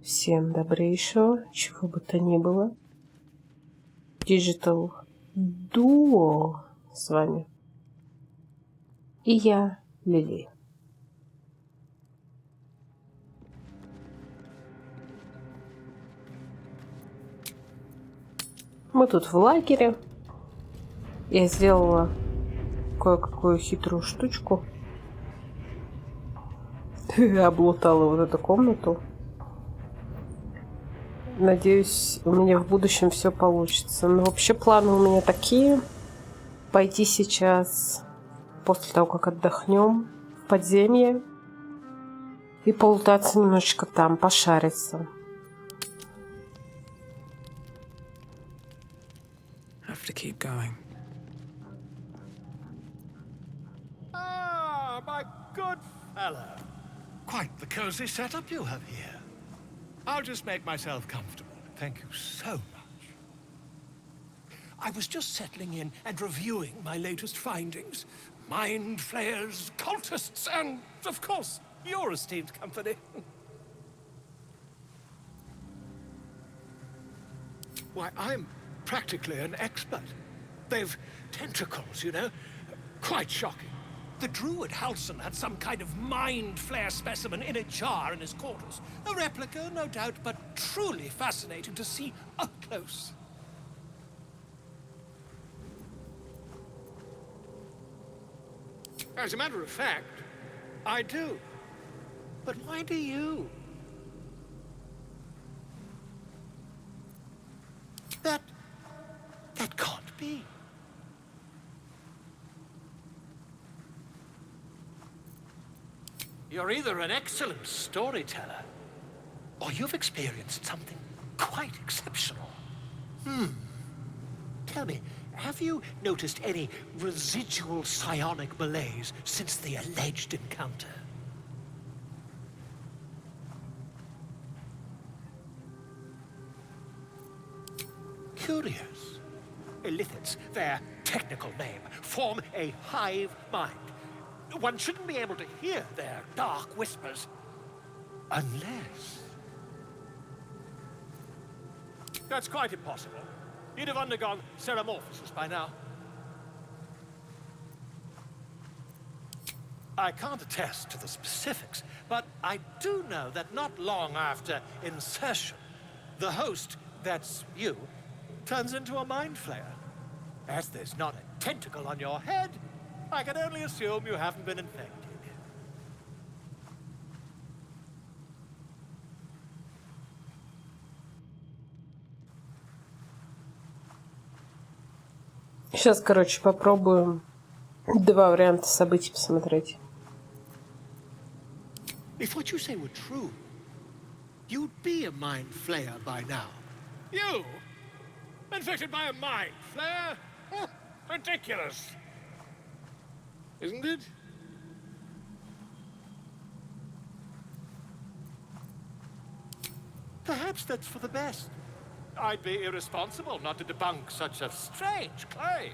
Всем добрейшего, чего бы то ни было. Digital Duo с вами. И я, Лили. Мы тут в лагере. Я сделала кое-какую хитрую штучку. Облутала вот эту комнату. Надеюсь, у меня в будущем все получится. Но вообще планы у меня такие. Пойти сейчас, после того, как отдохнем, в подземье и полутаться немножечко там, пошариться. Have to keep going. Ah, my good fellow. Quite the cozy setup you have here. I'll just make myself comfortable. Thank you so much. I was just settling in and reviewing my latest findings. Mind flayers, cultists, and, of course, your esteemed company. Why, I'm practically an expert. They've tentacles, you know? Quite shocking. The druid Halson had some kind of mind flayer specimen in a jar in his quarters. A replica, no doubt, but truly fascinating to see up close. As a matter of fact, I do. But why do you? That can't be. You're either an excellent storyteller, or you've experienced something quite exceptional. Tell me, have you noticed any residual psionic malaise since the alleged encounter? Curious. Illithids, their technical name, form a hive mind. One shouldn't be able to hear their dark whispers unless... That's quite impossible. You'd have undergone ceramorphosis by now. I can't attest to the specifics, but I do know that not long after insertion, the host, that's you, turns into a mind flayer. As there's not a tentacle on your head, I can only assume you haven't been infected. Сейчас, короче, попробуем два варианта событий посмотреть. If what you say were true, you'd be a mind flayer by now. You? Infected by a mind flayer? Ridiculous. Isn't it? Perhaps that's for the best. I'd be irresponsible not to debunk such a strange claim.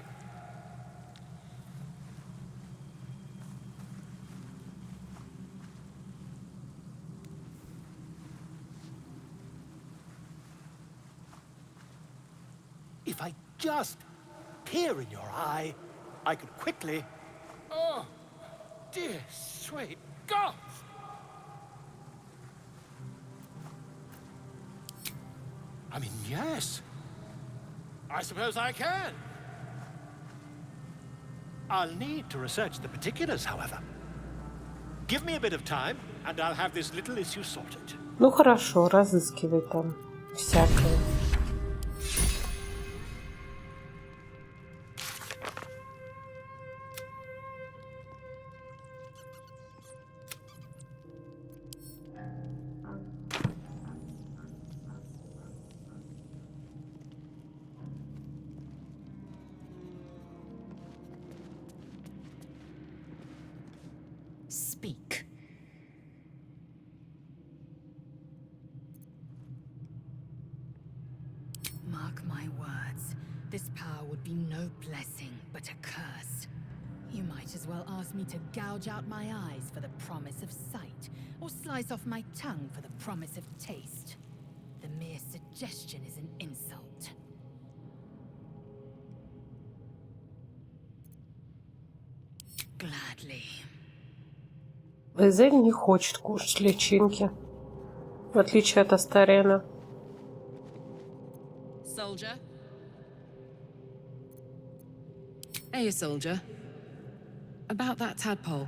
If I just peer in your eye, I could quickly... Oh, dear sweet God! I mean, yes. I suppose I can. I'll need to research the particulars, however. Give me a bit of time, and I'll have this little issue sorted. Ну хорошо, разыскивай там всякое. Speak. Mark my words, this power would be no blessing, but a curse. You might as well ask me to gouge out my eyes for the promise of sight, or slice off my tongue for the promise of taste. The mere suggestion is an insult. Gladly. Эзель не хочет кушать личинки, в отличие от Астарена. Soldier? Hey, soldier. About that tadpole.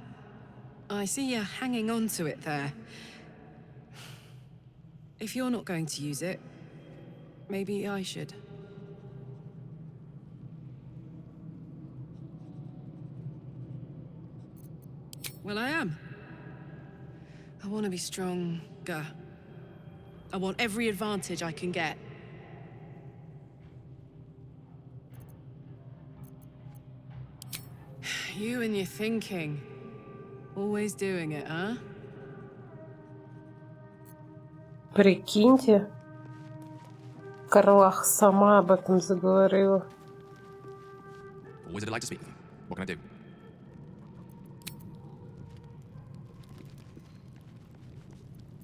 I see you're hanging on to it there. If you're not going to use it, maybe I should. Well, I am. I want to be stronger. I want every advantage I can get. You and your thinking. Always doing it, huh? Прикиньте, Карлах сама об этом заговорила. Always a delight to speak with you. What can I do?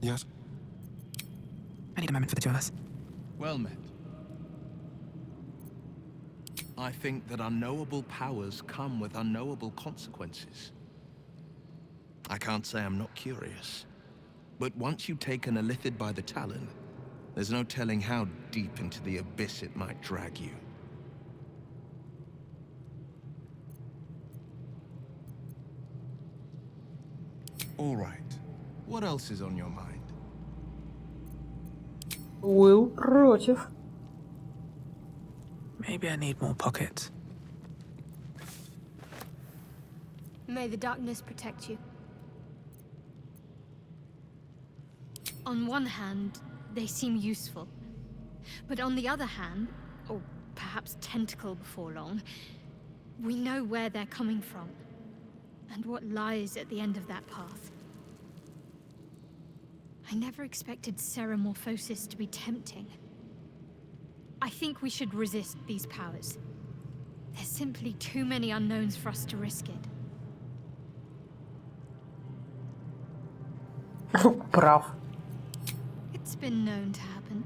Yes? I need a moment for the two of us. Well met. I think that unknowable powers come with unknowable consequences. I can't say I'm not curious. But once you've taken a lithid by the talon, there's no telling how deep into the abyss it might drag you. All right. What else is on your mind? Уилл против. Maybe I need more pockets. May the darkness protect you. On one hand, they seem useful. But on the other hand, or perhaps tentacle before long, we know where they're coming from, and what lies at the end of that path. I never expected ceramorphosis to be tempting. I think we should resist these powers. There's simply too many unknowns for us to risk it. Прав. It's been known to happen.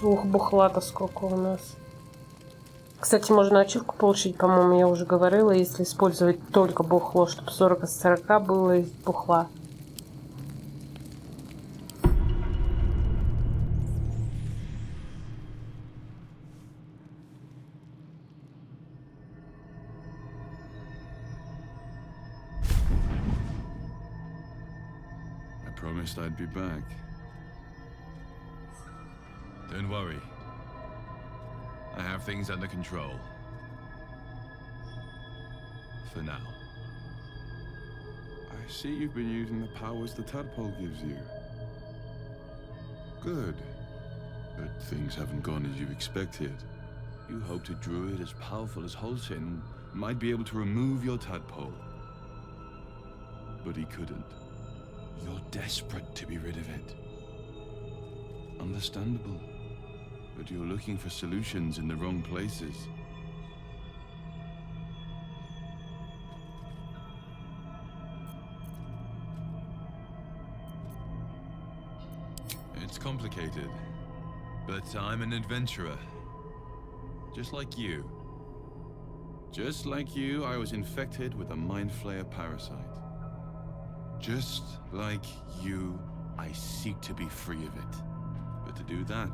Ух, бухла-то сколько у нас. Кстати, можно ачивку получить, по-моему, я уже говорила, если использовать только бухло, чтобы 40 из 40 было из бухла. I promised I'd be back. Don't worry. I have things under control. For now. I see you've been using the powers the tadpole gives you. Good. But things haven't gone as you expected. You hoped a druid as powerful as Holsin might be able to remove your tadpole. But he couldn't. You're desperate to be rid of it. Understandable. But you're looking for solutions in the wrong places. It's complicated, but I'm an adventurer. Just like you. Just like you, I was infected with a mind flayer parasite. Just like you, I seek to be free of it. But to do that,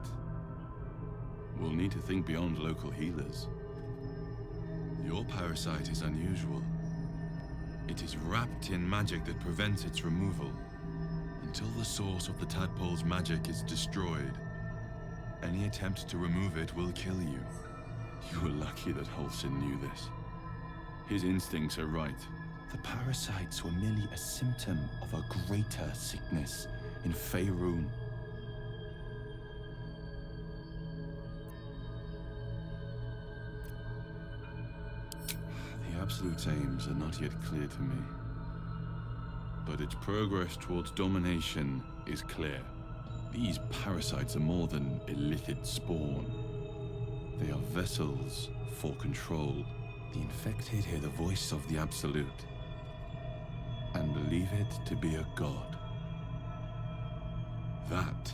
we'll need to think beyond local healers. Your parasite is unusual. It is wrapped in magic that prevents its removal. Until the source of the tadpole's magic is destroyed, any attempt to remove it will kill you. You were lucky that Holsin knew this. His instincts are right. The parasites were merely a symptom of a greater sickness in Faerun. Absolute's aims are not yet clear to me. But its progress towards domination is clear. These parasites are more than illicit spawn. They are vessels for control. The infected hear the voice of the Absolute and believe it to be a god. That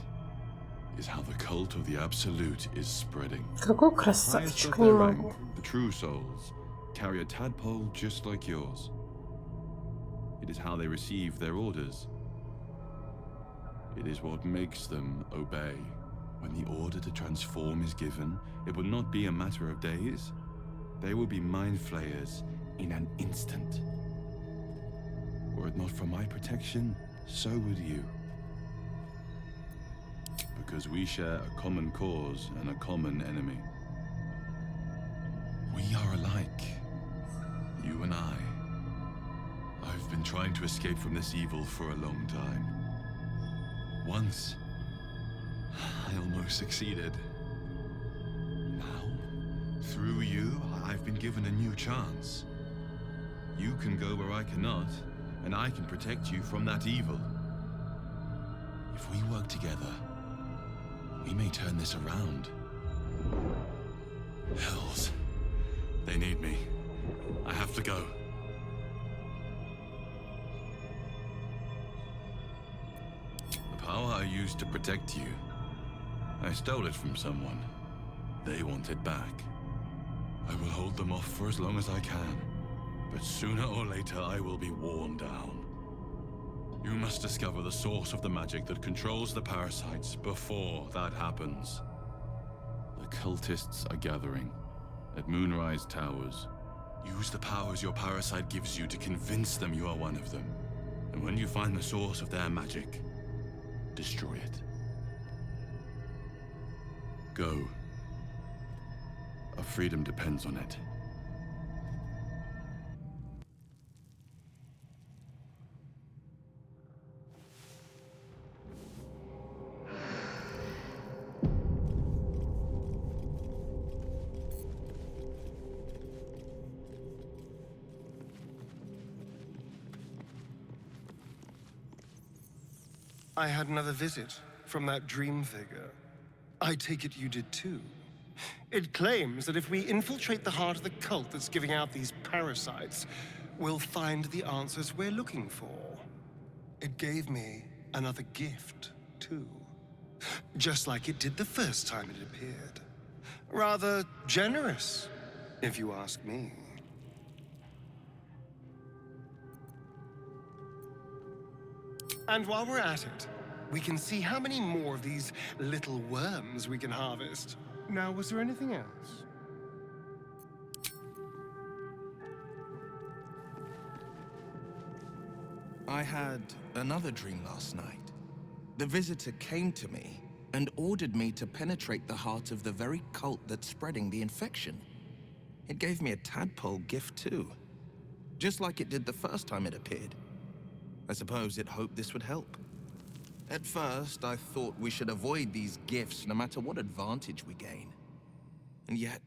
is how the cult of the Absolute is spreading. Какой Highest красавчик, of не their могу. rank, the true souls, carry a tadpole just like yours. It is how they receive their orders. It is what makes them obey. When the order to transform is given, it will not be a matter of days. They will be mind flayers in an instant. Were it not for my protection, so would you. Because we share a common cause and a common enemy. We are alike, you and I. I've been trying to escape from this evil for a long time. Once, I almost succeeded. Now, through you, I've been given a new chance. You can go where I cannot, and I can protect you from that evil. If we work together, we may turn this around. Hells. They need me. I have to go. The power I used to protect you, I stole it from someone. They want it back. I will hold them off for as long as I can, but sooner or later I will be worn down. You must discover the source of the magic that controls the parasites before that happens. The cultists are gathering at Moonrise Towers. Use the powers your parasite gives you to convince them you are one of them. And when you find the source of their magic, destroy it. Go. Our freedom depends on it. I had another visit from that dream figure. I take it you did too. It claims that if we infiltrate the heart of the cult that's giving out these parasites, we'll find the answers we're looking for. It gave me another gift, too. Just like it did the first time it appeared. Rather generous, if you ask me. And while we're at it, we can see how many more of these little worms we can harvest. Now, was there anything else? I had another dream last night. The visitor came to me and ordered me to penetrate the heart of the very cult that's spreading the infection. It gave me a tadpole gift too, just like it did the first time it appeared. I suppose it hoped this would help. At first, I thought we should avoid these gifts no matter what advantage we gain. And yet,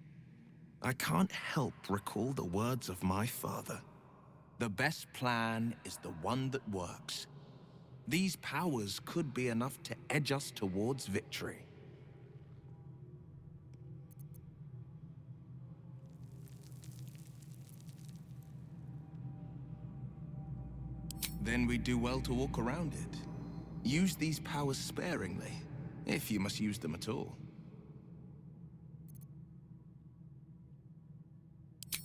I can't help recall the words of my father. The best plan is the one that works. These powers could be enough to edge us towards victory. Then we'd do well to walk around it. Use these powers sparingly, if you must use them at all.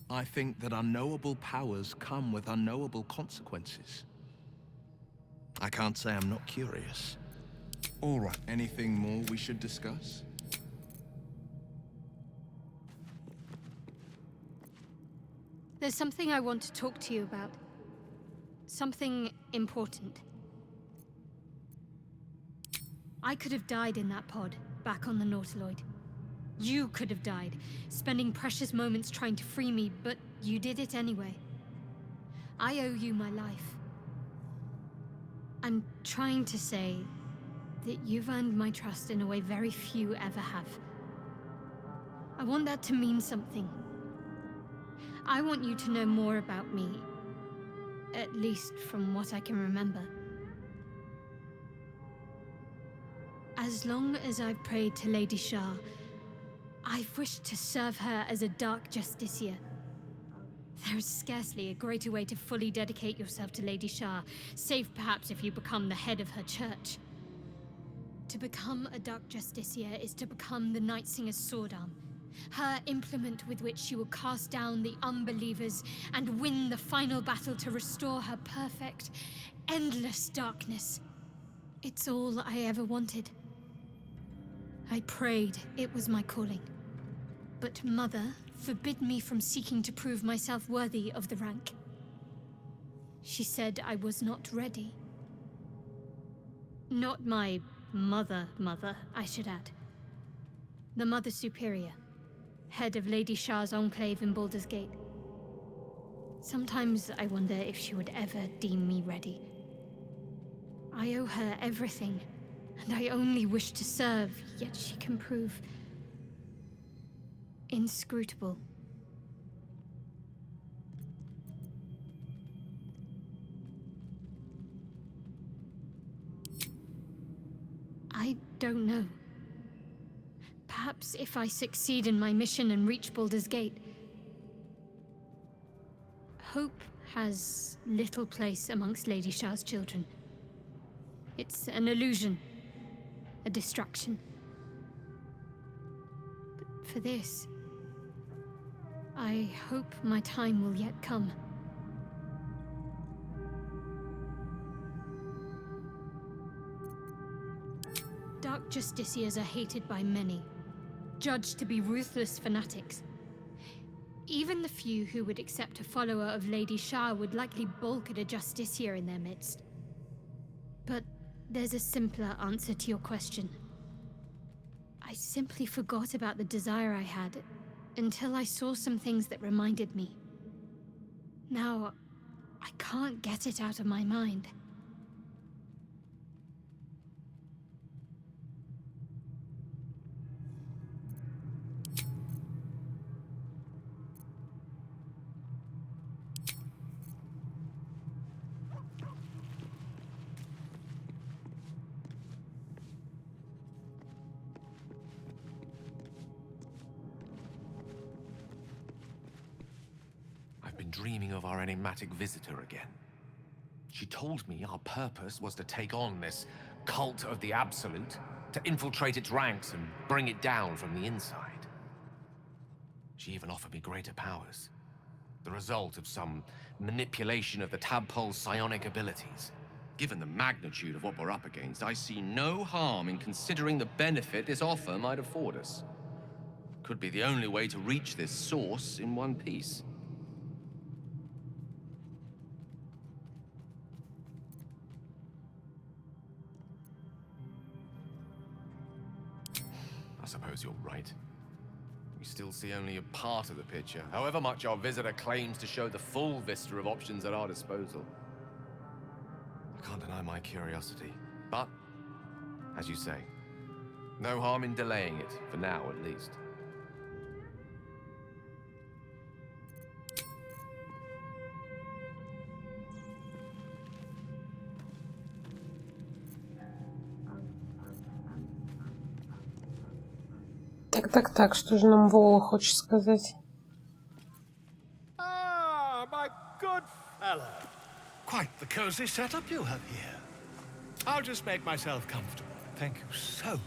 I think that unknowable powers come with unknowable consequences. I can't say I'm not curious. All right, anything more we should discuss? There's something I want to talk to you about. Something important. I could have died in that pod, back on the Nautiloid. You could have died, spending precious moments trying to free me, but you did it anyway. I owe you my life. I'm trying to say that you've earned my trust in a way very few ever have. I want that to mean something. I want you to know more about me. At least from what I can remember. As long as I've prayed to Lady Shah, I've wished to serve her as a dark justiciar. There is scarcely a greater way to fully dedicate yourself to Lady Shah, save perhaps if you become the head of her church. To become a dark justiciar is to become the Night Singer's sword arm, her implement with which she will cast down the unbelievers and win the final battle to restore her perfect, endless darkness. It's all I ever wanted. I prayed it was my calling. But Mother forbid me from seeking to prove myself worthy of the rank. She said I was not ready. Not my mother, I should add. The Mother Superior, head of Lady Shah's enclave in Baldur's Gate. Sometimes I wonder if she would ever deem me ready. I owe her everything, and I only wish to serve, yet she can prove inscrutable. I don't know. Perhaps if I succeed in my mission and reach Baldur's Gate. Hope has little place amongst Lady Shah's children. It's an illusion, a distraction. But for this, I hope my time will yet come. Dark justiciars are hated by many, judged to be ruthless fanatics. Even the few who would accept a follower of Lady Shah would likely balk at a justiciar in their midst. But there's a simpler answer to your question. I simply forgot about the desire I had until I saw some things that reminded me. Now, I can't get it out of my mind. I've been dreaming of our enigmatic visitor again. She told me our purpose was to take on this cult of the Absolute, to infiltrate its ranks and bring it down from the inside. She even offered me greater powers, the result of some manipulation of the tadpole's psionic abilities. Given the magnitude of what we're up against, I see no harm in considering the benefit this offer might afford us. Could be the only way to reach this source in one piece. I suppose you're right. We still see only a part of the picture, however much our visitor claims to show the full vista of options at our disposal. I can't deny my curiosity, but, as you say, no harm in delaying it, for now at least. Так, что же нам Воло хочет сказать? Ah, my good fellow. Quite the cozy setup you have here. I'll just make myself comfortable. Thank you so much.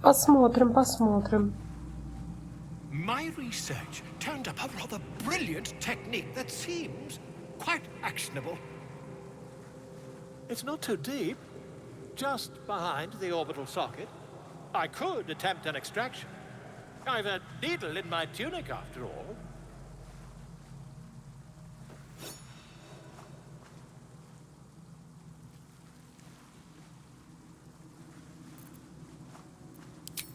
Посмотрим. My research turned up a rather brilliant technique that seems quite actionable. It's not too deep, just behind the orbital socket. I could attempt an extraction. I've a needle in my tunic, after all.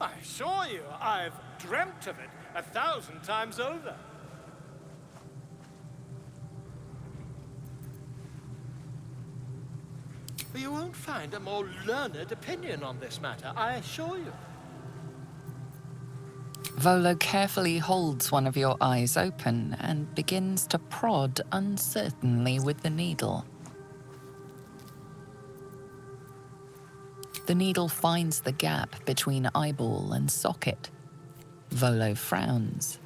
I assure you, I've dreamt of it 1,000 times over. You won't find a more learned opinion on this matter, I assure you. Volo carefully holds one of your eyes open and begins to prod uncertainly with the needle. The needle finds the gap between eyeball and socket. Volo frowns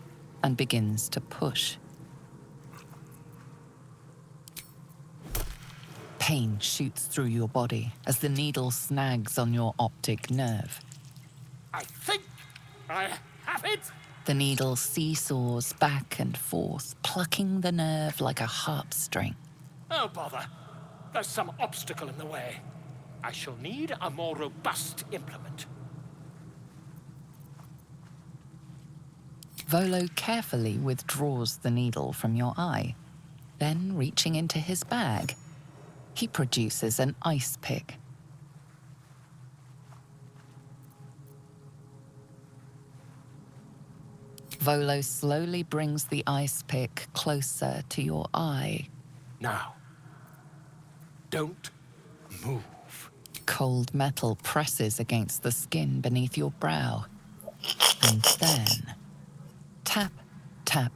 and begins to push. Pain shoots through your body as the needle snags on your optic nerve. I think I have it! The needle seesaws back and forth, plucking the nerve like a harp string. Oh, bother. There's some obstacle in the way. I shall need a more robust implement. Volo carefully withdraws the needle from your eye. Then, reaching into his bag, he produces an ice pick. Volo slowly brings the ice pick closer to your eye. Now, don't move. Cold metal presses against the skin beneath your brow. And then, tap, tap,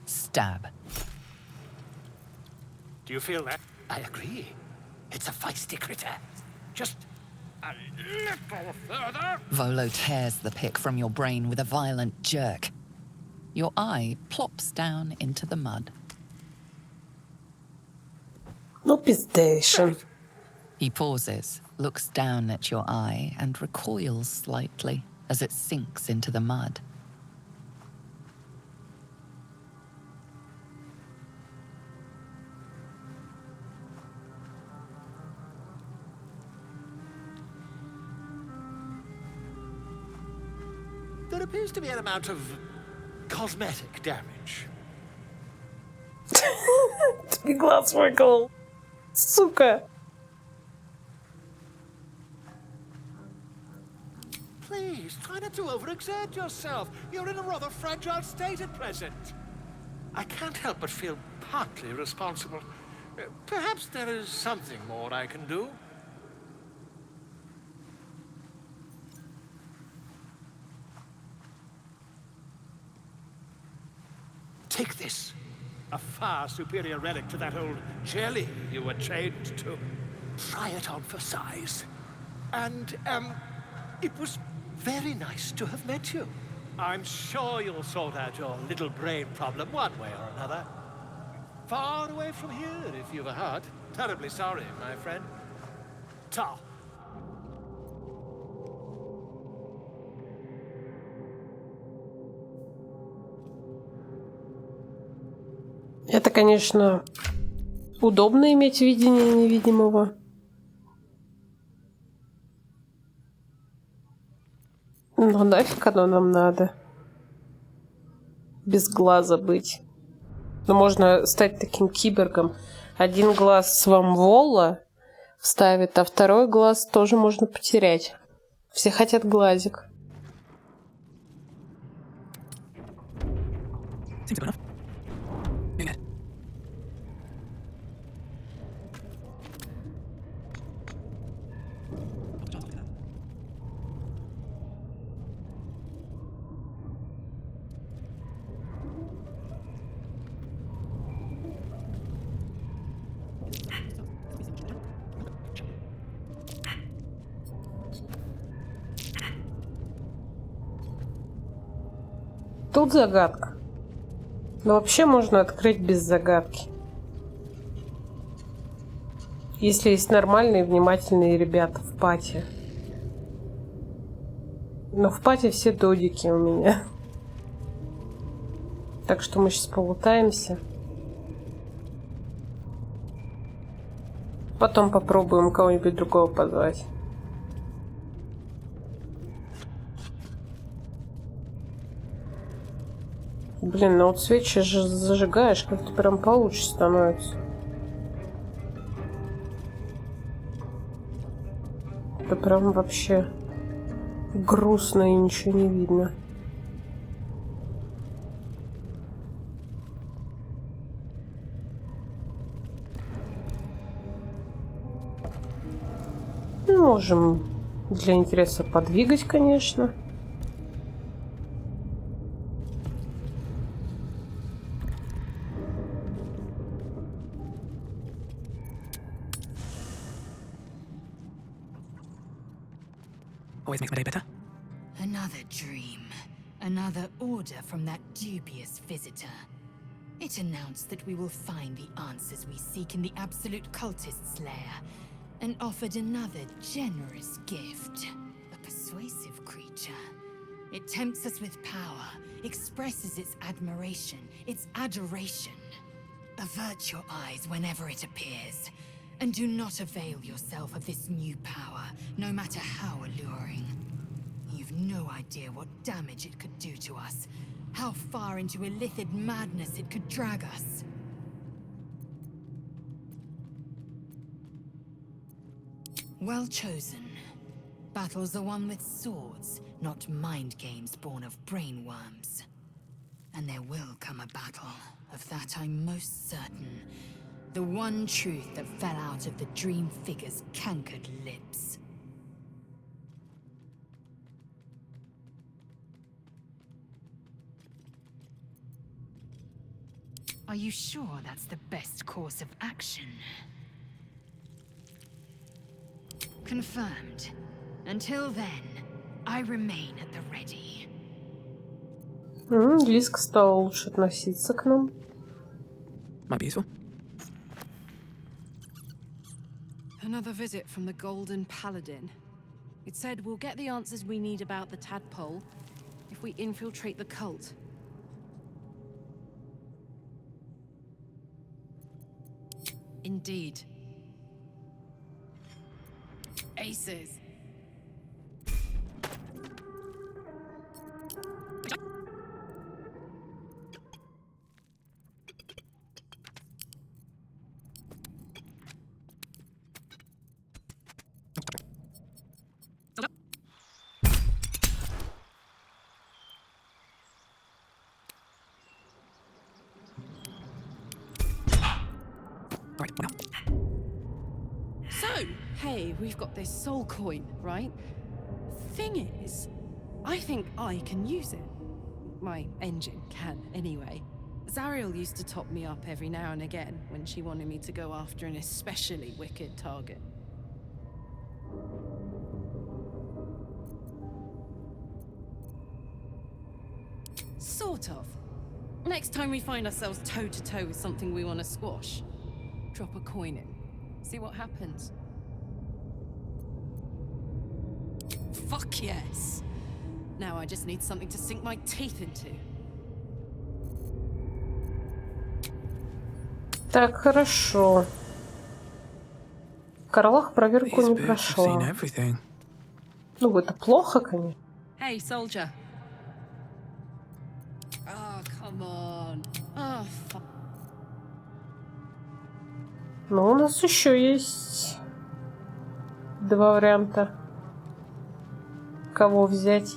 stab. Do you feel that? I agree. It's a feisty critter. Just a little further. Volo tears the pick from your brain with a violent jerk. Your eye plops down into the mud. Ну, пиздейшн. He pauses, looks down at your eye, and recoils slightly as it sinks into the mud. There appears to be an amount of cosmetic damage. Ты глаз выкол. Сука. Please, try not to overexert yourself. You're in a rather fragile state at present. I can't help but feel partly responsible. Perhaps there is something more I can do. Take this. A far superior relic to that old jelly you were chained to. Try it on for size. And, it was very nice to have met you. I'm sure you'll sort out your little brain problem one way or another. Far away from here, if you've a heart. Terribly sorry, my friend. Ta. Это, конечно, удобно иметь видение невидимого. Но нафиг оно нам надо? Без глаза быть. Но можно стать таким киборгом. Один глаз вам Воло вставит, а второй глаз тоже можно потерять. Все хотят глазик. Тут загадка. Но вообще можно открыть без загадки. Если есть нормальные, внимательные ребята в пати. Но в пати все додики у меня. Так что мы сейчас полутаемся. Потом попробуем кого-нибудь другого позвать. Блин, ну вот свечи же зажигаешь, как-то прям получше становится. Это прям вообще грустно и ничего не видно. можем для интереса подвигать, конечно. Always makes my day better. Another dream. Another order from that dubious visitor. It announced that we will find the answers we seek in the absolute cultist's lair, and offered another generous gift. A persuasive creature. It tempts us with power, expresses its admiration, its adoration. Avert your eyes whenever it appears, and do not avail yourself of this new power, no matter how alluring. You've no idea what damage it could do to us, how far into illithid madness it could drag us. Well chosen. Battles are won with swords, not mind games born of brainworms. And there will come a battle, of that I'm most certain. The one truth that fell out of the dream figure's cankered lips. Are you sure that's the best course of action? Confirmed. Until then, I remain at the ready. Лиска стала лучше относиться к нам. Might be useful. Another visit from the Golden Paladin. It said we'll get the answers we need about the tadpole if we infiltrate the cult. Indeed. Aces. So, hey, we've got this soul coin, right? Thing is, I think I can use it. My engine can, anyway. Zariel used to top me up every now and again when she wanted me to go after an especially wicked target. Sort of. Next time we find ourselves toe-to-toe with something we want to squash, drop a coin in. See what happens. Fuck yes! Now I just need something to sink my teeth into. Так, хорошо. Карлах проверку не These books have seen прошла. everything. Ну, это плохо, конечно. Hey, soldier. Oh, come on. Oh, fuck. Но у нас еще есть два варианта. Кого взять?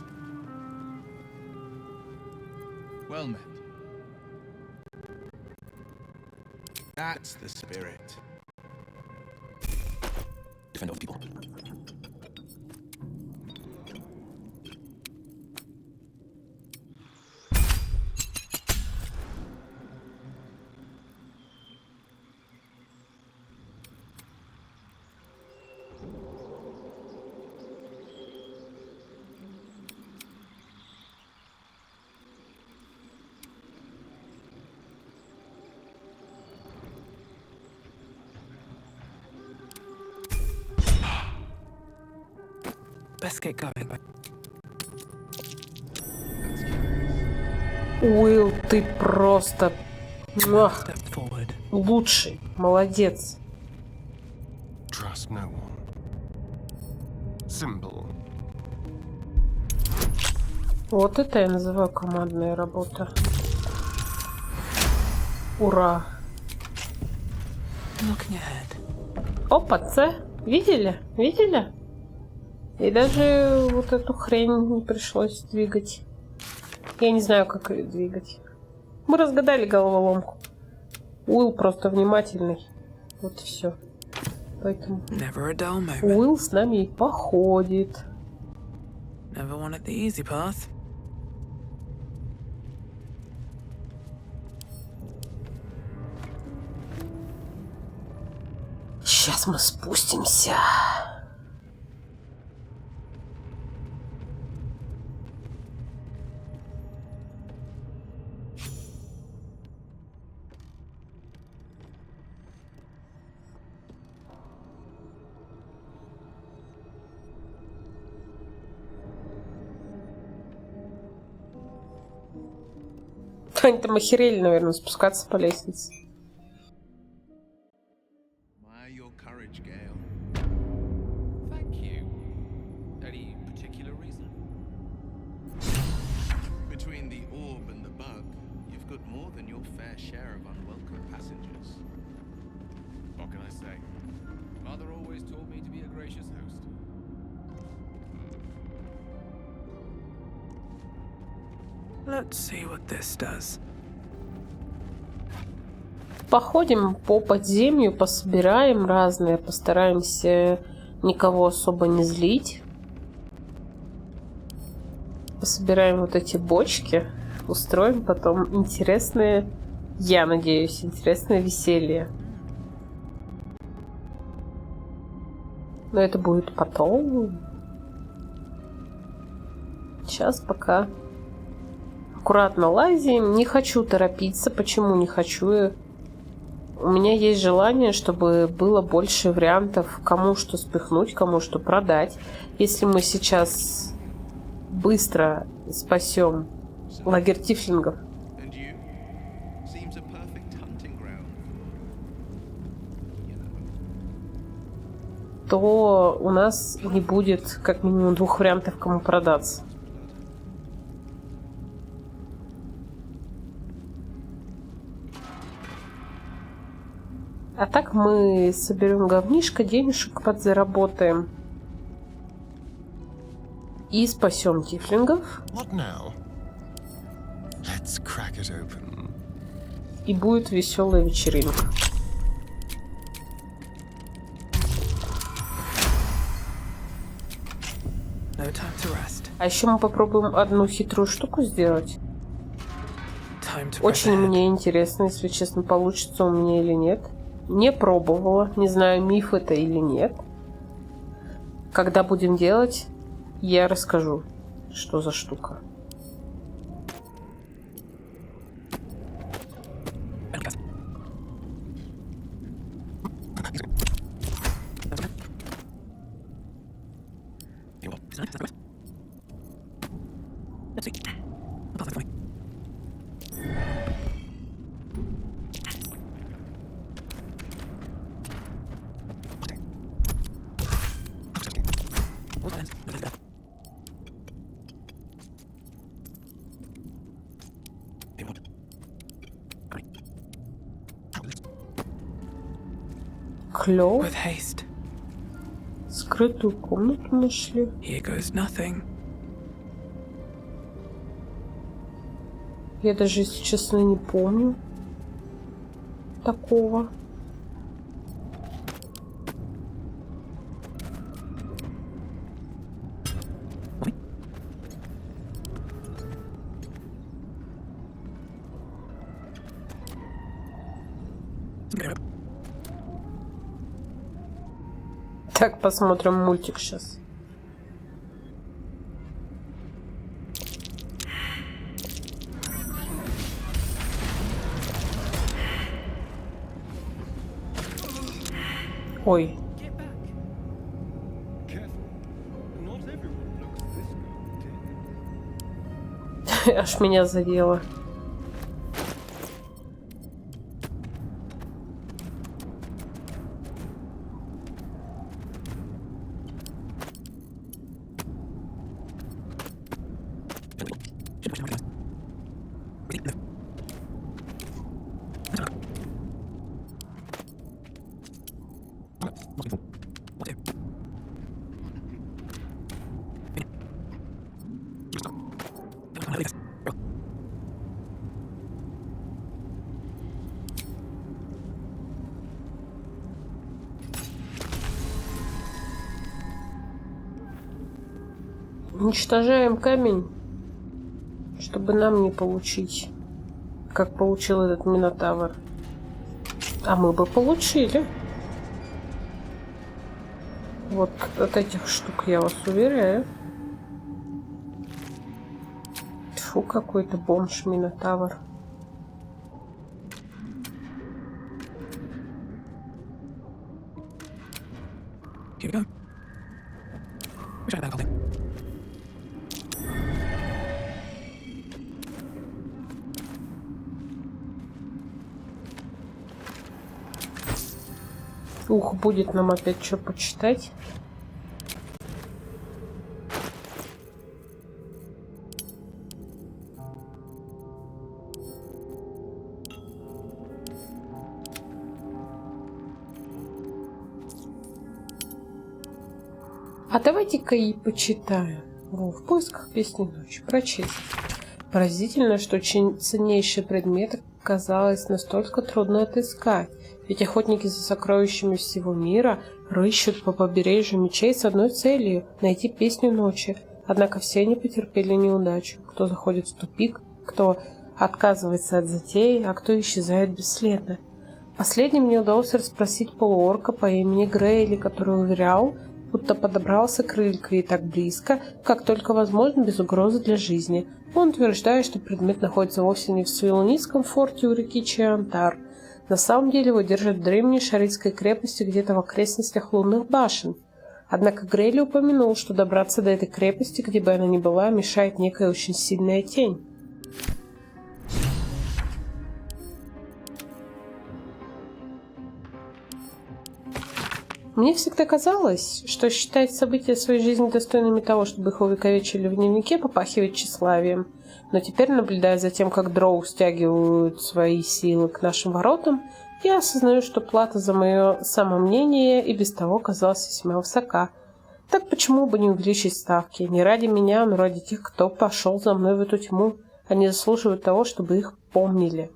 Well met. That's the spirit. Defend of people. Best get going. Уилл, ты просто Step forward. лучший. Молодец. Trust no one. Simple. Вот это я называю командная работа. Ура. Looking ahead. Опа, С. Видели? Видели? И даже вот эту хрень не пришлось двигать. Я не знаю, как ее двигать. Мы разгадали головоломку. Уилл просто внимательный. Вот и все. Поэтому Never a dull moment. Уилл с нами и походит. Never wanted the easy path. Сейчас мы спустимся. Они там охерели, наверное, спускаться по лестнице. Admire your courage, Gale. Thank you. Any particular reason? Between the orb and the bug, you've got more than your fair share of unwelcome passengers. What can I say? Mother always taught me to be a gracious host. Let's see what this does. Походим по подземью, пособираем разные, постараемся никого особо не злить. Пособираем вот эти бочки, устроим потом интересное, я надеюсь, интересное веселье. Но это будет потом. Сейчас пока аккуратно лазим. Не хочу торопиться. Почему не хочу? У меня есть желание, чтобы было больше вариантов, кому что спихнуть, кому что продать. Если мы сейчас быстро спасем лагерь тифлингов, And you? Seems a perfect hunting ground. то у нас не будет как минимум 2 вариантов, кому продаться. А так мы соберем говнишко, денежек подзаработаем и спасем тифлингов. What now? Let's crack it open. И будет веселая вечеринка. No time to rest. А еще мы попробуем одну хитрую штуку сделать. Time to Очень prepare. мне интересно, если честно, получится у меня или нет. Не пробовала, не знаю, миф это или нет. Когда будем делать, я расскажу, что за штука. Клёв. With haste. Скрытую комнату нашли. Here goes nothing. Я даже, если честно, не помню такого. Так, посмотрим мультик сейчас. Ой. Аж меня задело. Уничтожаем камень, чтобы нам не получить, как получил этот минотавр. А мы бы получили. Вот от этих штук, я вас уверяю. Фу, какой-то бомж-минотавр. Ух, будет нам опять что почитать. А давайте-ка и почитаем. В поисках песни ночи. Прочесть. Поразительно, что очень ценнейший предмет оказалось настолько трудно отыскать. Ведь охотники за сокровищами всего мира рыщут по побережью мечей с одной целью – найти песню ночи. Однако все они потерпели неудачу. Кто заходит в тупик, кто отказывается от затеи, а кто исчезает бесследно. Последним мне удалось расспросить полуорка по имени Гейли, который уверял, будто подобрался к реликвии так близко, как только возможно, без угрозы для жизни. Он утверждает, что предмет находится вовсе не в Свилонийском форте у реки Чиантар. На самом деле его держат в древней шаритской крепости где-то в окрестностях лунных башен. Однако Грейли упомянул, что добраться до этой крепости, где бы она ни была, мешает некая очень сильная тень. Мне всегда казалось, что считать события своей жизни достойными того, чтобы их увековечили в дневнике, попахивает тщеславием. Но теперь, наблюдая за тем, как дроу стягивают свои силы к нашим воротам, я осознаю, что плата за мое самомнение и без того казалась весьма высока. Так почему бы не увеличить ставки? Не ради меня, но ради тех, кто пошел за мной в эту тьму. Они заслуживают того, чтобы их помнили.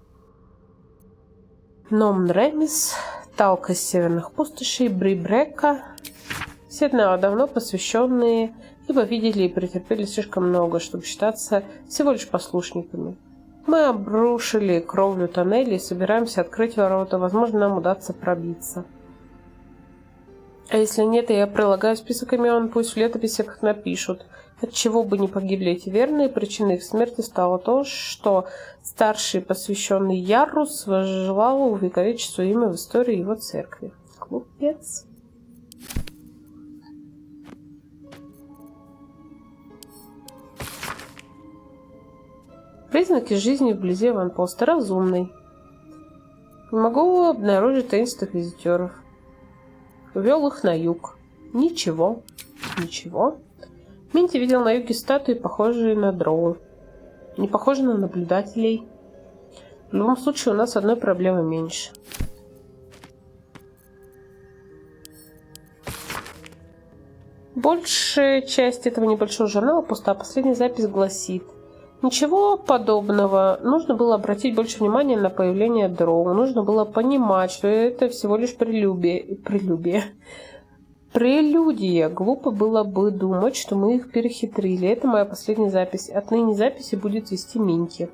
Ном Ремис, Талка из северных пустошей, Брибрека. Все давно посвященные, ибо видели и претерпели слишком много, чтобы считаться всего лишь послушниками. Мы обрушили кровлю тоннелей и собираемся открыть ворота. Возможно, нам удастся пробиться. А если нет, я прилагаю список имен, пусть в летописях напишут. От чего бы не погибли эти верные, причиной их смерти стало то, что старший посвященный Ярус возжелал увековечить свое имя в истории его церкви. Глупец. Признаки жизни вблизи аванпоста. Разумный. Не могу обнаружить таинственных визитеров. Увел их на юг. Ничего. Ничего. Минти видел на юге статуи, похожие на дроу. Не похожи на наблюдателей. В любом случае, у нас одной проблемы меньше. Большая часть этого небольшого журнала пуста. Последняя запись гласит: ничего подобного. Нужно было обратить больше внимания на появление дроу. Нужно было понимать, что это всего лишь прелюдия. Глупо было бы думать, что мы их перехитрили. Это моя последняя запись. Отныне записи будет вести Минти.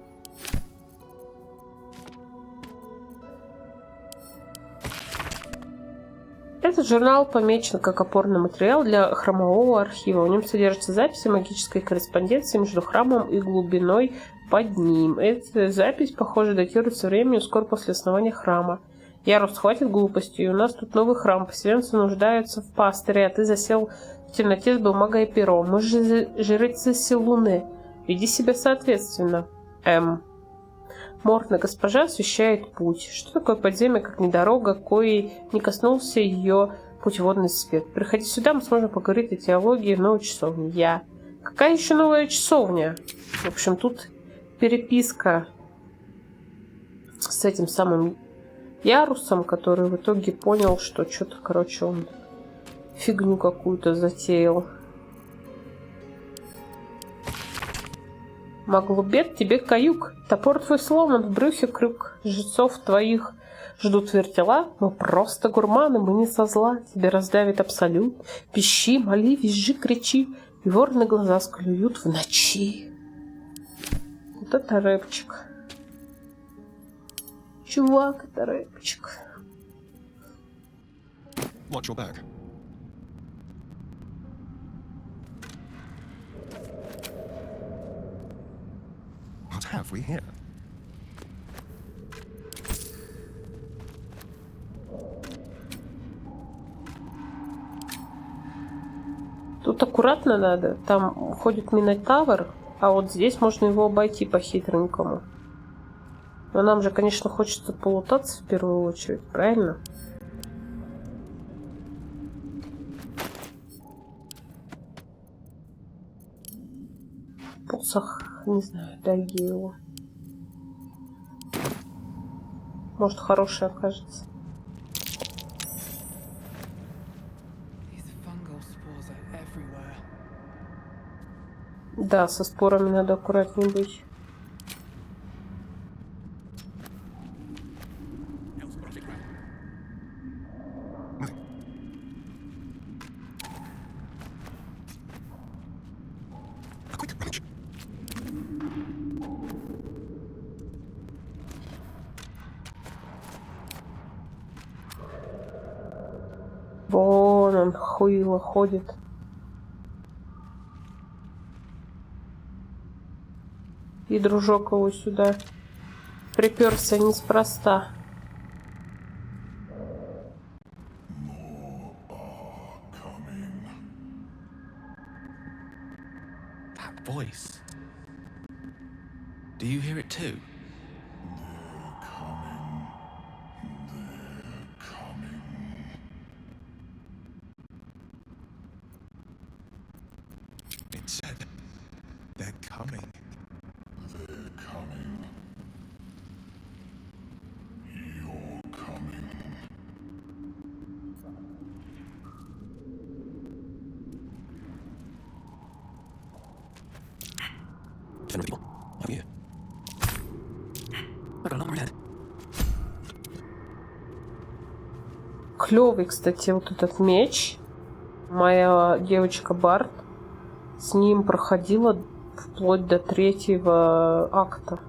Этот журнал помечен как опорный материал для храмового архива. В нем содержатся записи магической корреспонденции между храмом и глубиной под ним. Эта запись, похоже, датируется временем вскоре после основания храма. Ярус, хватит глупостей, у нас тут новый храм, поселенцы нуждаются в пастыре, а ты засел в темноте с бумагой и пером. Мы же жрицы Силуны. Веди себя соответственно. Мордная госпожа освещает путь. Что такое подземье, как не дорога, коей не коснулся ее путеводный свет? Приходи сюда, мы сможем поговорить о теологии в новой часовне. Какая еще новая часовня? В общем, тут переписка с этим самым Ярусом, который в итоге понял, что что-то, короче, он фигню какую-то затеял. Маглубет, тебе каюк. Топор твой сломан, в брюхе крюк. Жрецов твоих ждут вертела. Мы просто гурманы, мы не со зла. Тебе раздавит абсолют. Пищи, моли, визжи, кричи. И ворны глаза склюют в ночи. Вот это рэпчик. Чувак, это рэпчик. Watch your back. What have we here? Тут аккуратно надо. Там ходит Минотавр, а вот здесь можно его обойти по-хитренькому. Но нам же, конечно, хочется полутаться в первую очередь, правильно? Посох, не знаю, дай Гейлу. Может, хороший окажется. Да, со спорами надо аккуратнее быть. Вон он, хуйло ходит. И дружок его сюда приперся неспроста. That voice. Do you hear it too? It said, they're coming. They're coming. You're coming. General people, how are you? I got a number head. Клевый, кстати, вот этот меч. Моя девочка Барт с ним проходила вплоть до 3-го акта.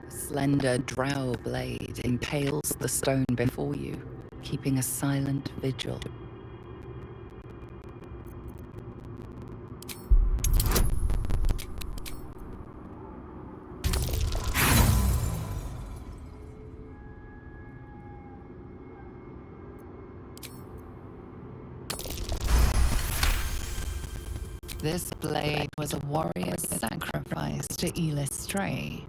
A slender drow blade impales the stone before you, keeping a silent vigil. This blade was a warrior's sacrifice to Stray.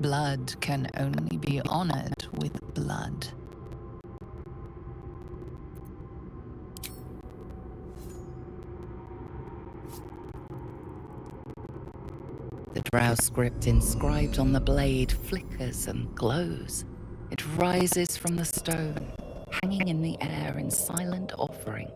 Blood can only be honored with blood. The drow script inscribed on the blade flickers and glows. It rises from the stone, hanging in the air in silent offering.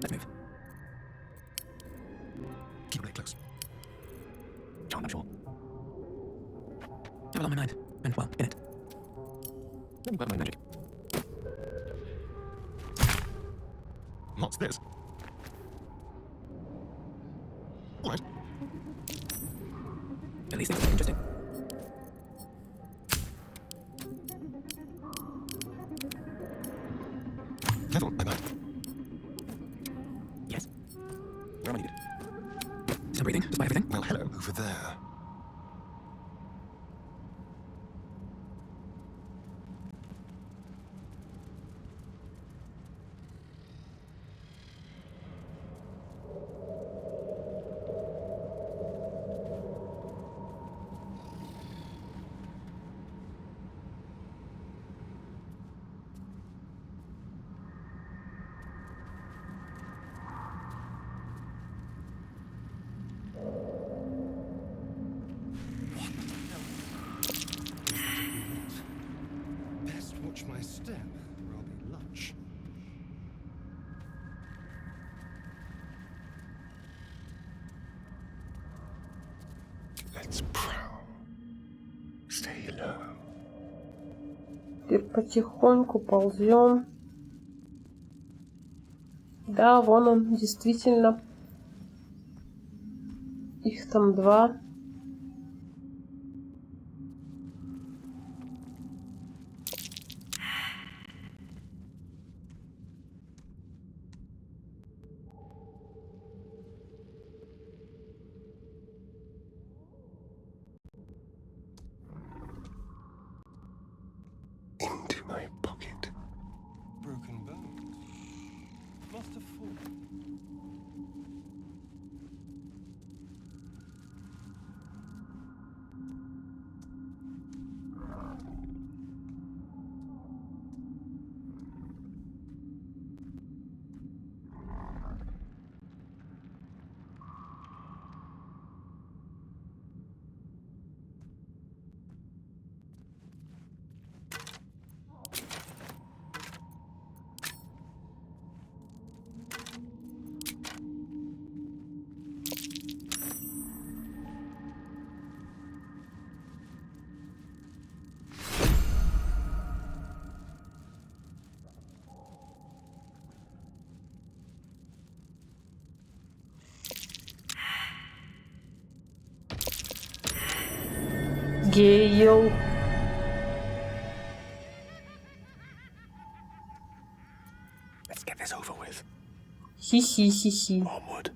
Let's move. Keep your blade close. John, I'm sure. Have it on my mind, and well, in it. Let me grab my magic. What's this? All right. At least things are interesting. Careful, I might. Yes. Where am I needed? Still breathing, despite everything? Well, hello, over there. Let's prowl. Stay low. Теперь потихоньку ползем. Да, вон он, действительно. Их там 2. Into my pocket. Broken bones. Must have fallen. Гейл. Let's get this over with. Хи-хи-хи-хи. Onward.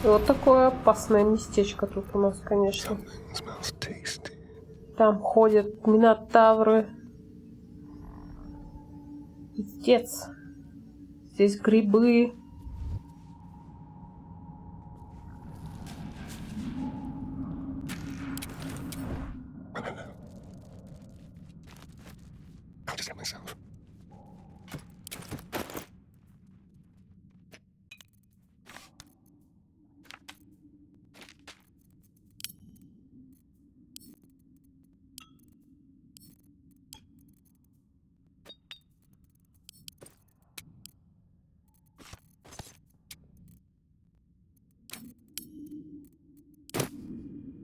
Вот такое опасное местечко тут у нас, конечно. Smells tasty. Там ходят минотавры. Пиздец. Здесь грибы. I don't know. I'll just get myself.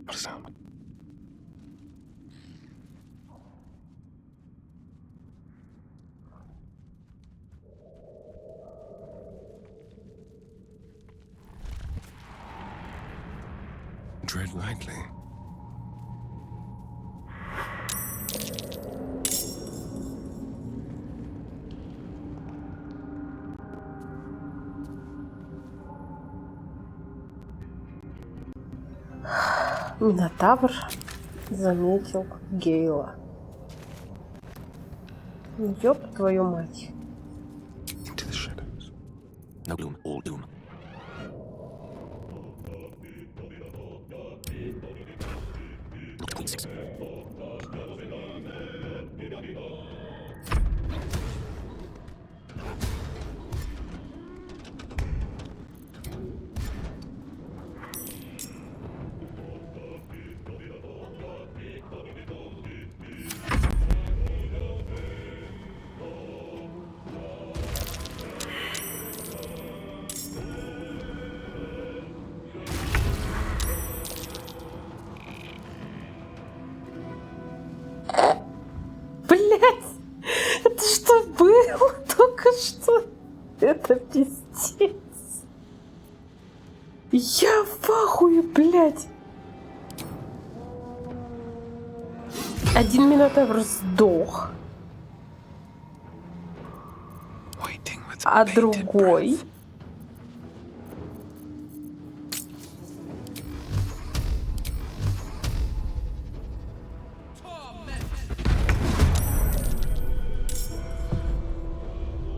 What a sound. Tread lightly. Минотавр заметил Гейла. Ёб твою мать. Into the shadows. No gloom, all doom. Queen 6. Блять! Это что было только что? Это пиздец. Я в ахуе, блядь. Один минотавр сдох, а другой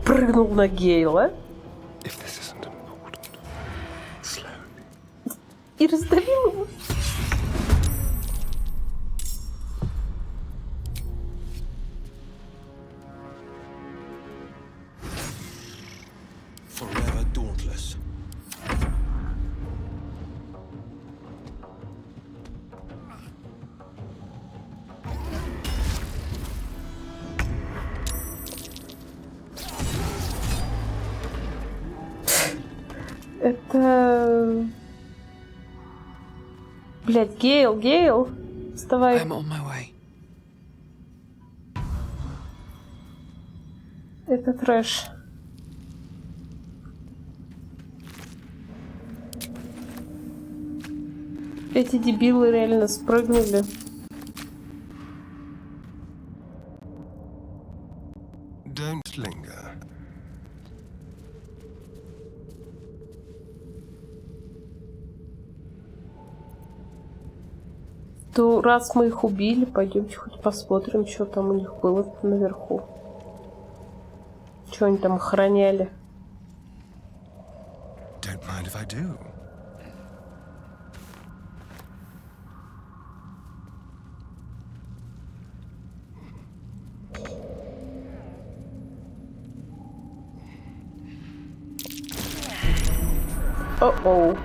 прыгнул на Гейла и раздавил его. Это... Блядь, Гейл, вставай. I'm on my way. Это трэш. Эти дебилы реально спрыгнули. Don't linger. То раз мы их убили, пойдемте хоть посмотрим, что там у них было наверху. Что они там охраняли? Don't mind if I do. О-оу.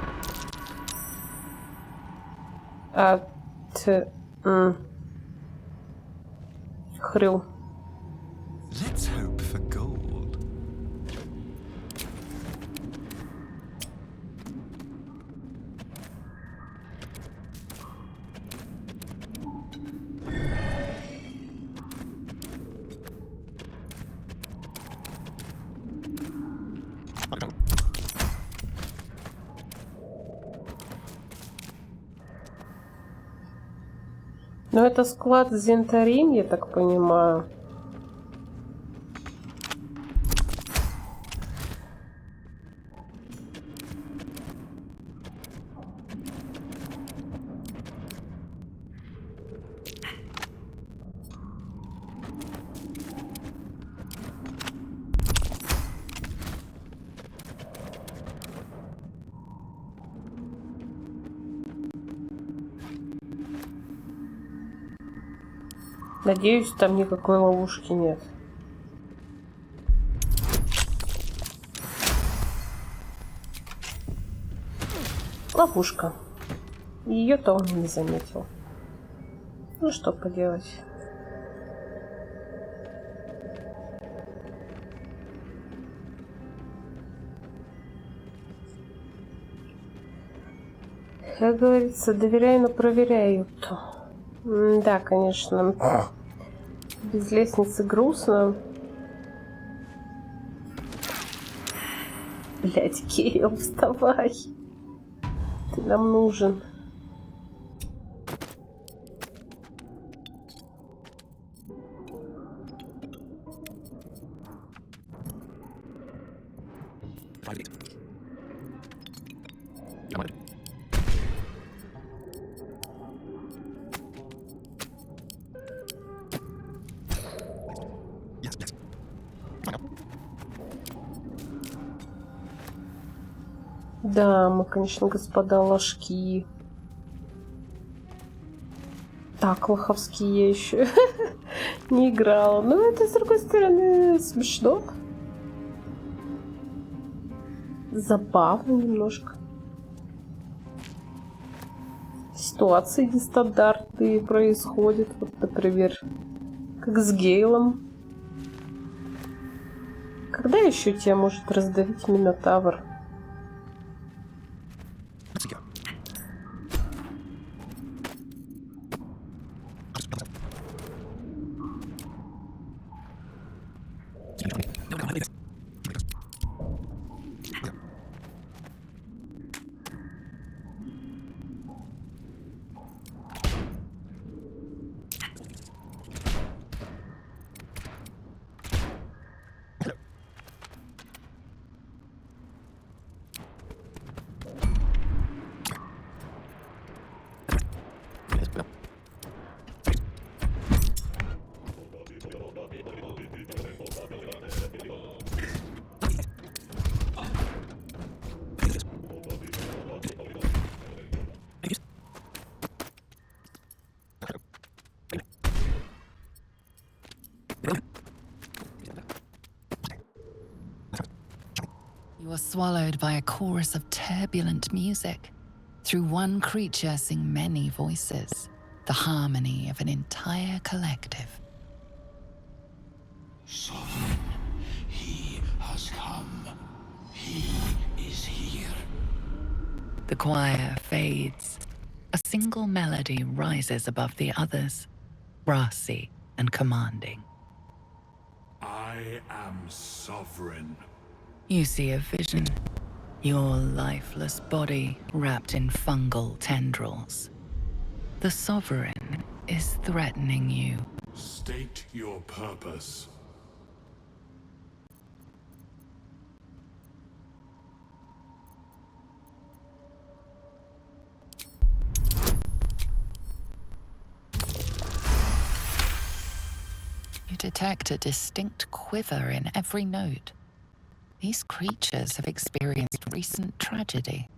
Хрю. Let's hope for gold. Ну, это склад с зентарим, я так понимаю. Надеюсь, там никакой ловушки нет. Ловушка. Ее-то он не заметил. Ну что поделать. Как говорится, доверяй, но проверяют. Да, конечно. Без лестницы грустно. Блядь, Гейл, вставай. Ты нам нужен. Да, мы, конечно, господа ложки. Так, лоховские я еще не играла. Но это, с другой стороны, смешно. Забавно немножко. Ситуации нестандартные происходят. Вот, например, как с Гейлом. Когда еще тебя может раздавить Минотавр? You are swallowed by a chorus of turbulent music. Through one creature sing many voices, the harmony of an entire collective. Sovereign, he has come. He is here. The choir fades. A single melody rises above the others, brassy and commanding. I am sovereign. You see a vision. Your lifeless body wrapped in fungal tendrils. The sovereign is threatening you. State your purpose. You detect a distinct quiver in every note. These creatures have experienced recent tragedy.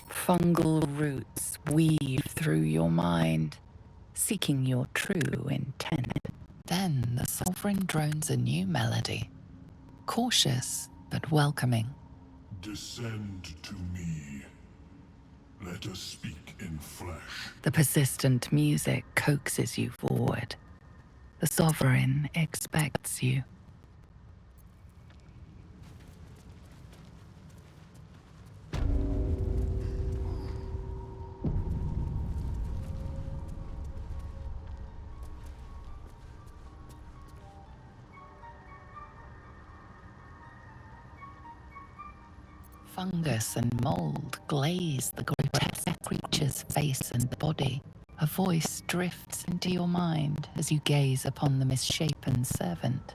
Fungal roots weave through your mind, seeking your true intent. Then the sovereign drones a new melody, cautious but welcoming. Descend to me. Let us speak in flesh. The persistent music coaxes you forward. The sovereign expects you. Fungus and mold glaze the grotesque creature's face and body. A voice drifts into your mind as you gaze upon the misshapen servant.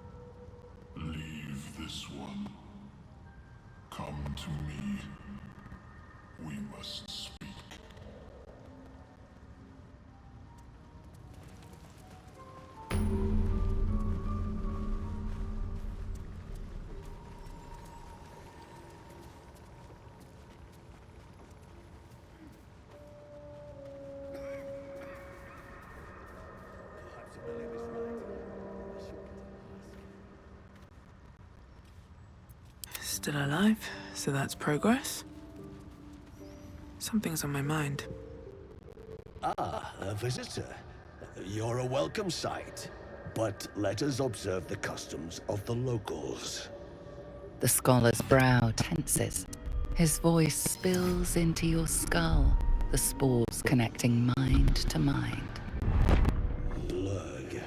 Leave this one. Come to me. We must speak. Still alive, so that's progress. Something's on my mind. Ah, a visitor. You're a welcome sight. But let us observe the customs of the locals. The scholar's brow tenses. His voice spills into your skull, the spores connecting mind to mind. Blurg,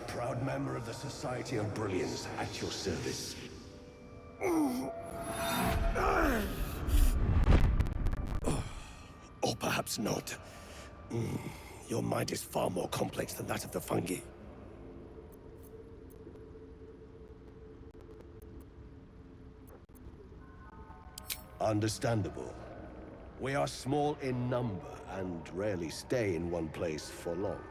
proud member of the Society of Brilliance, at your service. Or perhaps not. Your mind is far more complex than that of the fungi. Understandable. We are small in number and rarely stay in one place for long.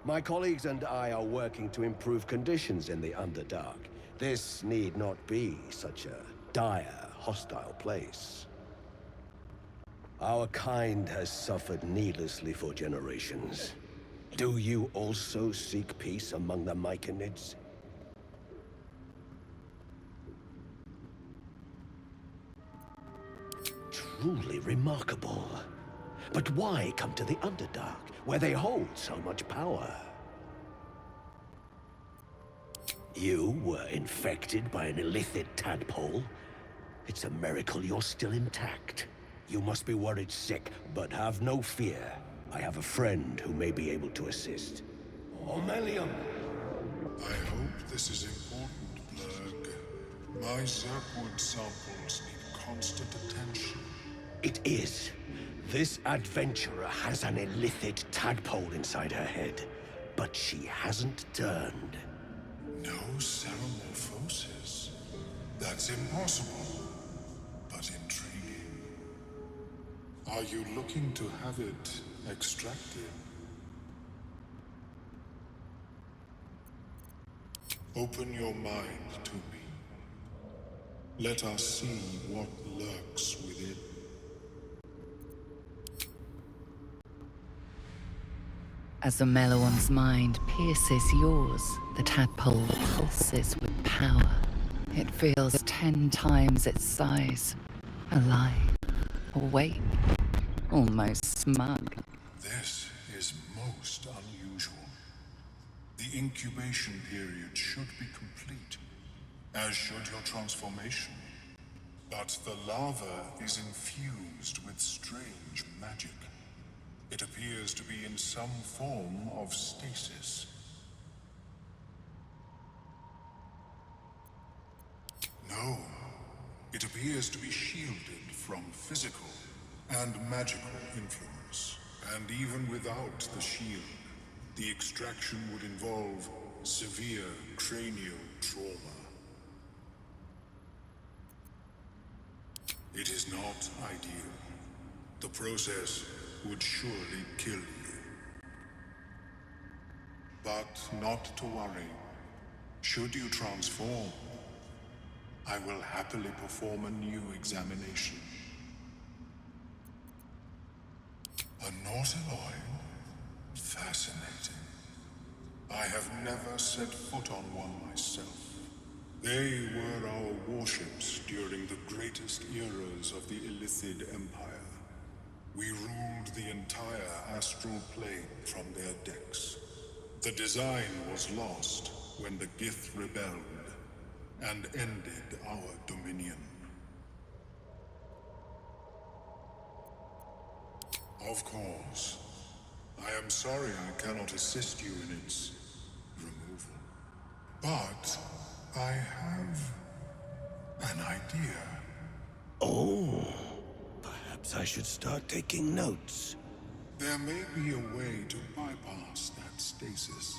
My colleagues and I are working to improve conditions in the Underdark. This need not be such a dire, hostile place. Our kind has suffered needlessly for generations. Do you also seek peace among the mykonids? Truly remarkable. But why come to the Underdark, where they hold so much power? You were infected by an illithid tadpole? It's a miracle you're still intact. You must be worried sick, but have no fear. I have a friend who may be able to assist. Omelium! I hope this is important, Blurg. My Zerkwood samples need constant attention. It is. This adventurer has an illithid tadpole inside her head, but she hasn't turned. No ceremorphosis. That's impossible, but intriguing. Are you looking to have it extracted? Open your mind to me. Let us see what lurks within. As the Meloan's mind pierces yours, the tadpole pulses with power. It feels 10 times its size. Alive, awake, almost smug. This is most unusual. The incubation period should be complete. as should your transformation. But the lava is infused with strange magic. It appears to be in some form of stasis. No, it appears to be shielded from physical and magical influence. And even without the shield, the extraction would involve severe cranial trauma. It is not ideal. The process would surely kill you. But not to worry. Should you transform, I will happily perform a new examination. A nautiloid? Fascinating. I have never set foot on one myself. They were our warships during the greatest eras of the Illithid Empire. We ruled the entire astral plane from their decks. The design was lost when the Gith rebelled and ended our dominion. Of course. I am sorry I cannot assist you in its removal. But I have an idea. Oh, perhaps I should start taking notes. There may be a way to bypass that stasis.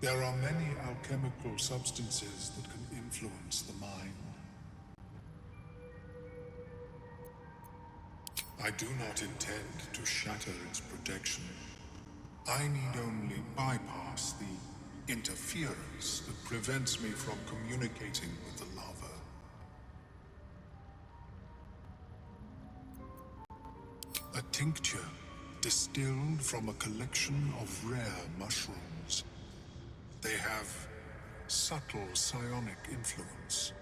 There are many alchemical substances that can influence the mind. I do not intend to shatter its protection. I need only bypass the interference that prevents me from communicating with the lava. A tincture distilled from a collection of rare mushrooms. They have subtle psionic influence.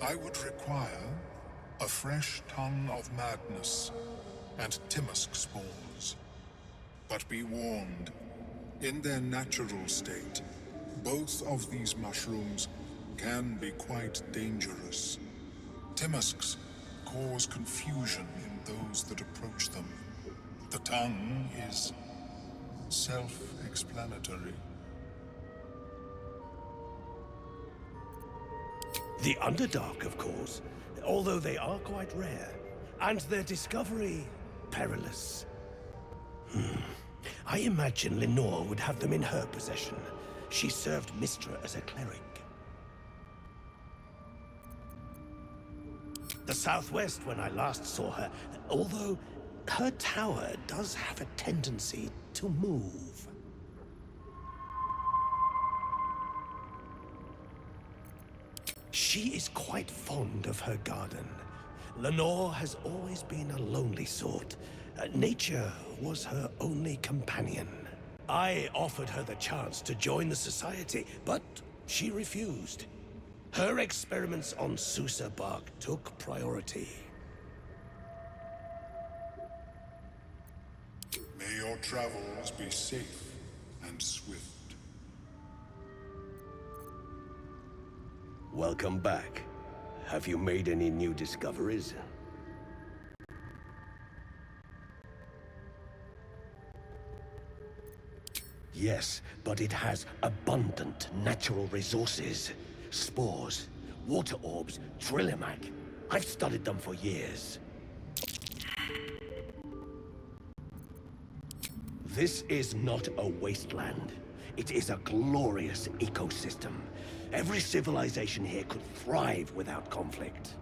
I would require a fresh ton of madness and Timisk spores. But be warned, in their natural state, both of these mushrooms can be quite dangerous. Timisks cause confusion in those that approach them. The tongue is self-explanatory. The Underdark, of course, although they are quite rare, and their discovery perilous. I imagine Lenore would have them in her possession. She served Mistra as a cleric. The southwest when I last saw her, although her tower does have a tendency to move. She is quite fond of her garden. Lenore has always been a lonely sort. Nature was her only companion. I offered her the chance to join the society, but she refused. Her experiments on Susa bark took priority. May your travels be safe and swift. Welcome back. Have you made any new discoveries? Yes, but it has abundant natural resources. Spores, water orbs, trillimac. I've studied them for years. This is not a wasteland. It is a glorious ecosystem. Every civilization here could thrive without conflict.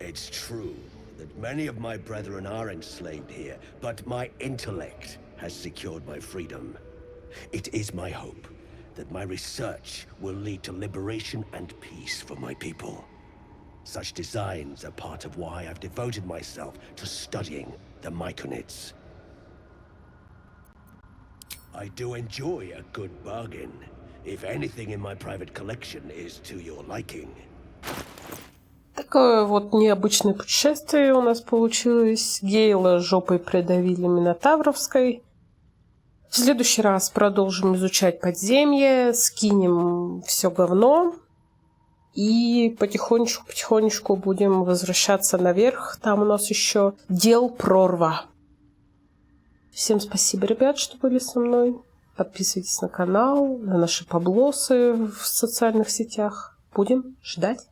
It's true that many of my brethren are enslaved here, but my intellect has secured my freedom. It is my hope that my research will lead to liberation and peace for my people. Such designs are part of why I've devoted myself to studying the miconids. I do enjoy a good bargain, if anything in my private collection is to your liking. Такое вот необычное путешествие у нас получилось. Гейла жопой придавили Минотавровской. В следующий раз продолжим изучать подземье, скинем все говно и потихонечку будем возвращаться наверх. Там у нас еще дел прорва. Всем спасибо, ребят, что были со мной. Подписывайтесь на канал, на наши поблосы в социальных сетях. Будем ждать.